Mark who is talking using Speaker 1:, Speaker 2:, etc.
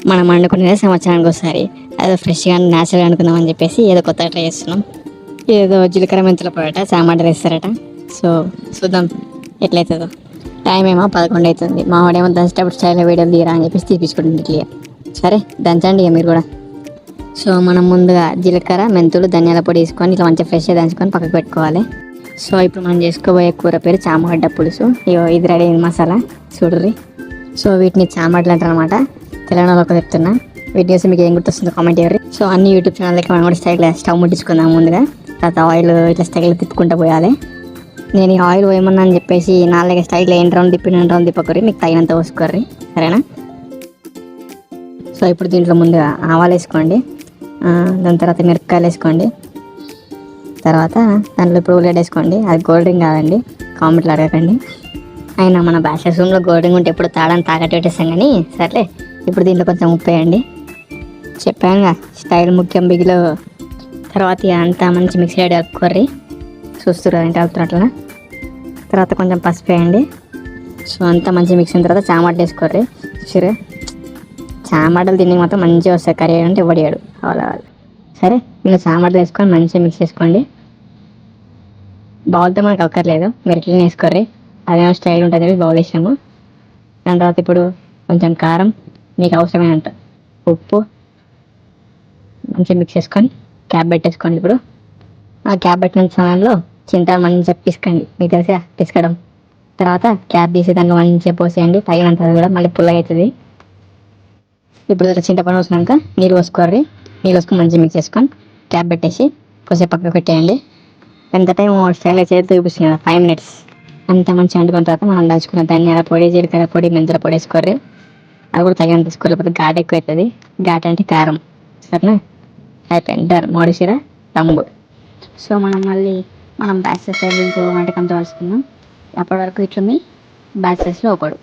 Speaker 1: మనం వండుకునేదే సంవత్సరానికి ఒకసారి, అదో ఫ్రెష్గా న్యాచురల్గా అనుకుందాం అని చెప్పేసి ఏదో కొత్తగా ట్రై చేస్తున్నాం. ఏదో జీలకర్ర మెంతుల పొడట చామాటలు వేస్తారట. సో చూద్దాం ఎట్లయితుందో. టైం ఏమో 11 అవుతుంది. మా వాడేమో దంచేటప్పుడు స్టైల్లో వీడియోలు తీయరా అని చెప్పేసి తీపించుకుంటుంది ఇట్లా. సరే దంచండి ఇక మీరు కూడా. సో మనం ముందుగా జీలకర్ర మెంతులు ధనియాల పొడి వేసుకొని ఇట్లా మంచిగా ఫ్రెష్గా దంచుకొని పక్కకు పెట్టుకోవాలి. సో ఇప్పుడు మనం చేసుకోబోయే కూర పేరు చామగడ్డ పులుసు. ఇగో ఇది రెడీ అయింది మసాలా చూడుర్రి. సో వీటిని చామగడ్డలు అంటారు అనమాట. తెలంగాణలోకి చెప్తున్నా. వీటి చేసి మీకు ఏం గుర్తొస్తుందో కామెంట్ చేయరు. సో అన్ని యూట్యూబ్ ఛానల్కి మనం కూడా స్టైల్ స్టవ్ ముట్టించుకుందాం ముందుగా. తర్వాత ఆయిల్ ఇట్లా స్టైల్ తిప్పుకుంటూ పోయాలి. నేను ఈ ఆయిల్ పోయమన్నా అని చెప్పేసి నాలుగు స్టైల్ ఏం రౌండ్ తిప్పకరి, మీకు తగినంత పోసుకోర్రి సరేనా. సో ఇప్పుడు దీంట్లో ముందుగా ఆవాలు వేసుకోండి. దాని తర్వాత మిరపకాయలు వేసుకోండి. తర్వాత దాంట్లో ఇప్పుడు ఉల్లిగడ్డ వేసుకోండి. అది గోల్డ్ రింగ్ కాదండి, కామెంట్లు అడగకండి. అయినా మన బ్యాచిలర్స్ రూమ్లో గోల్డ్ రింగ్ ఉంటే ఎప్పుడు తాడని తాకట్టు పెట్టేస్తాం. కానీ సర్లే ఇప్పుడు దీంట్లో కొంచెం ఉప్పు వేయండి. చెప్పానుగా స్టైల్ ముఖ్యం బిగిలో. తర్వాత అంతా మంచి మిక్సీ కలుపుకోర్రి. చూస్తున్నారు అంటే కలుపుతున్నట్లనే. తర్వాత కొంచెం పసుపు వేయండి. సో అంతా మంచిగా మిక్స్ అయిన తర్వాత చామాటలు వేసుకోర్రి. సరే చామాటలు తిని మాత్రం మంచిగా వస్తాయి. కర్రీ అంటే ఇవ్వడియాడు అలా. సరే మీరు చామాటలు వేసుకొని మంచిగా మిక్స్ చేసుకోండి. బౌల్తో మనకు అక్కర్లేదు, మీరు ఇట్లనే వేసుకోర్రి. అదేమో స్టైల్ ఉంటుంది బౌల్ వేసాము. దాని తర్వాత ఇప్పుడు కొంచెం కారం, మీకు అవసరమైనంత ఉప్పు మంచిగా మిక్స్ చేసుకొని క్యాప్ పెట్టేసుకోండి. ఇప్పుడు ఆ క్యాప్ పెట్టిన సమయంలో చింతలు మంచిగా పిసకండి. మీకు తెలిసి పిసకడం. తర్వాత క్యాప్ తీసి దాన్ని మంచిగా పోసేయండి. తగినంత కూడా మళ్ళీ పుల్లగా అవుతుంది. ఇప్పుడు చింతపండు పోసినాక నీళ్ళు పోసుకోర్రి. నీళ్ళు పోసుకొని మంచిగా మిక్స్ చేసుకొని క్యాప్ పెట్టేసి కొద్దిసేపు పక్కకు పెట్టేయండి. ఎంత టైం స్టైల్ చేతి చూపిస్తుంది కదా, 5 minutes. అంత మంచిగా వండుకున్న తర్వాత మనం దంచుకున్న ధనియాల పొడి, జీలకర్ర పొడి, మెంతుల పొడి వేసుకోర్రి. అది కూడా తగినంత తీసుకోవాలి, లేకపోతే ఘాటు ఎక్కువ అవుతుంది. ఘాటు అంటే కారం. సరేనా అయిపోయింది. మోడిసిరా రంగు. సో మనం బ్యాచిలర్స్ ఇంకో వంటకంతో కలుసుకుందాం. అప్పటి వరకు ఇట్లుంది బ్యాచిలర్స్లో ఒకడు.